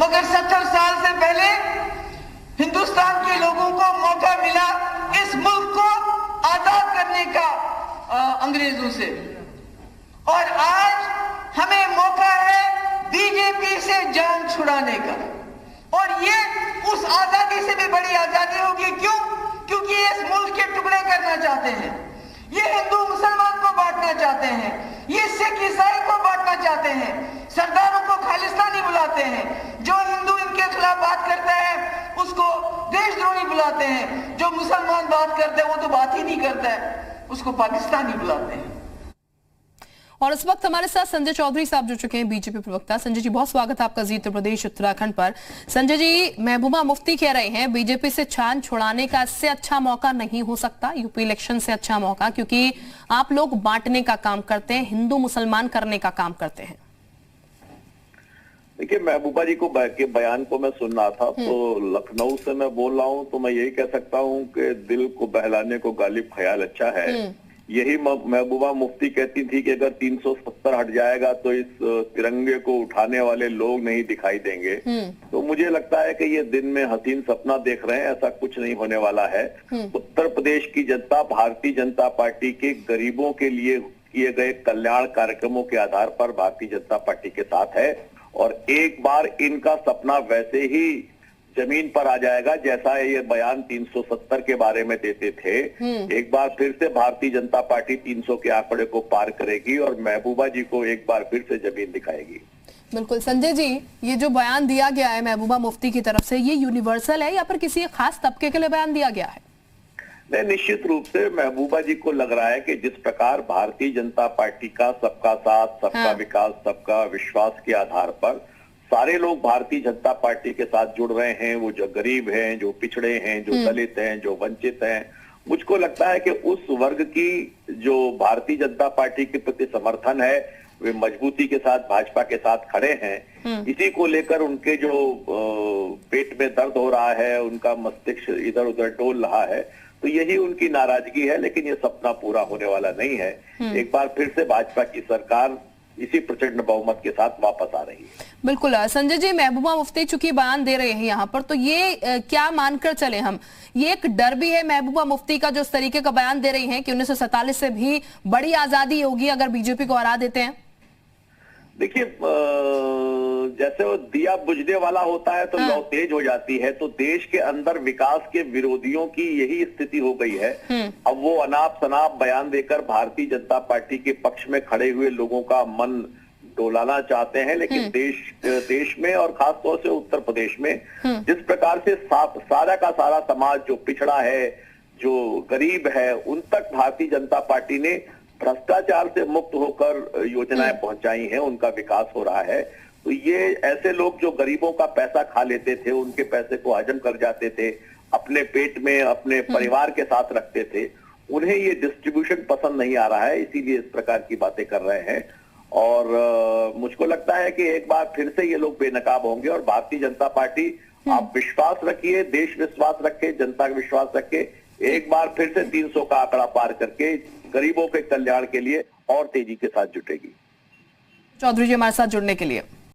मगर 70 साल से पहले हिंदुस्तान के लोगों को मौका मिला इस मुल्क को आजाद करने का अंग्रेजों से, और आज हमें मौका है बीजेपी से जान छुड़ाने का। और ये उस आजादी से भी बड़ी आजादी होगी। क्यों? क्योंकि ये इस मुल्क के टुकड़े करना चाहते हैं, ये हिंदू मुसलमान को बांटना चाहते हैं, ये सिख ईसाई को बांटना चाहते हैं, सरदारों को खालिस्तानी बुलाते हैं, जो हिंदू इनके खिलाफ बात करता है उसको देशद्रोही बुलाते हैं, जो मुसलमान बात करते हैं वो तो बात ही नहीं करता है उसको पाकिस्तानी बुलाते हैं। और इस वक्त हमारे साथ संजय चौधरी साहब जुड़ चुके हैं, बीजेपी प्रवक्ता। संजय जी, बहुत स्वागत है आपका जी उत्तर प्रदेश उत्तराखंड पर। संजय जी, महबूबा मुफ्ती कह रहे हैं बीजेपी से छान छुड़ाने का इससे अच्छा मौका नहीं हो सकता, यूपी इलेक्शन से अच्छा मौका, क्योंकि आप लोग बांटने का काम करते हैं, हिंदू मुसलमान करने का काम करते हैं। देखिए, महबूबा जी को के बयान को मैं सुन रहा था, तो लखनऊ से मैं बोल रहा हूं, तो मैं यही कह सकता हूं कि दिल को बहलाने को गालिब ख्याल अच्छा है। यही महबूबा मुफ्ती कहती थी कि अगर 370 हट जाएगा तो इस तिरंगे को उठाने वाले लोग नहीं दिखाई देंगे। तो मुझे लगता है कि ये दिन में हसीन सपना देख रहे हैं, ऐसा कुछ नहीं होने वाला है। उत्तर प्रदेश की जनता भारतीय जनता पार्टी के गरीबों के लिए किए गए कल्याण कार्यक्रमों के आधार पर भारतीय जनता पार्टी के साथ है, और एक बार इनका सपना वैसे ही जमीन पर आ जाएगा जैसा ये बयान 370 के बारे में देते थे। एक बार फिर से भारतीय जनता पार्टी 300 के आंकड़े को पार करेगी और महबूबा जी को एक बार फिर से जमीन दिखाएगी। बिल्कुल। संजय जी, ये जो बयान दिया गया है महबूबा मुफ्ती की तरफ से, ये यूनिवर्सल है या फिर किसी खास तबके के लिए बयान दिया गया है? नहीं, निश्चित रूप से महबूबा जी को लग रहा है कि जिस प्रकार भारतीय जनता पार्टी का सबका साथ, सबका विकास, सबका विश्वास के आधार पर सारे लोग भारतीय जनता पार्टी के साथ जुड़ रहे हैं, वो जो गरीब हैं, जो पिछड़े हैं, जो दलित हैं, जो वंचित हैं, मुझको लगता है कि उस वर्ग की जो भारतीय जनता पार्टी के प्रति समर्थन है वे मजबूती के साथ भाजपा के साथ खड़े हैं। इसी को लेकर उनके जो पेट में दर्द हो रहा है, उनका मस्तिष्क इधर उधर डोल रहा है, तो यही उनकी नाराजगी है। लेकिन ये सपना पूरा होने वाला नहीं है। एक बार फिर से भाजपा की सरकार इसी प्रचंड बहुमत के साथ वापस आ रही है। बिल्कुल। संजय जी, महबूबा मुफ्ती चूंकि बयान दे रहे हैं यहाँ पर, तो ये क्या मानकर चले हम, ये एक डर भी है महबूबा मुफ्ती का जो इस तरीके का बयान दे रही हैं कि 1947 से भी बड़ी आजादी होगी अगर बीजेपी को हरा देते हैं? देखिए, जैसे वो दिया बुझने वाला होता है तो लौ तेज हो जाती है, तो देश के अंदर विकास के विरोधियों की यही स्थिति हो गई है। अब वो अनाप शनाप बयान देकर भारतीय जनता पार्टी के पक्ष में खड़े हुए लोगों का मन डोलाना चाहते हैं, लेकिन देश में और खासतौर से उत्तर प्रदेश में जिस प्रकार से सारा का सारा समाज जो पिछड़ा है, जो गरीब है, उन तक भारतीय जनता पार्टी ने भ्रष्टाचार से मुक्त होकर योजनाएं पहुंचाई हैं, उनका विकास हो रहा है। तो ये ऐसे लोग जो गरीबों का पैसा खा लेते थे, उनके पैसे को हजम कर जाते थे, अपने पेट में अपने परिवार के साथ रखते थे, उन्हें ये डिस्ट्रीब्यूशन पसंद नहीं आ रहा है, इसीलिए इस प्रकार की बातें कर रहे हैं। और मुझको लगता है कि एक बार फिर से ये लोग बेनकाब होंगे और भारतीय जनता पार्टी, आप विश्वास रखिए, देश विश्वास रखे, जनता का विश्वास रखे, एक बार फिर से 300 का आंकड़ा पार करके गरीबों के कल्याण के लिए और तेजी के साथ जुटेगी। चौधरी जी, हमारे साथ जुड़ने के लिए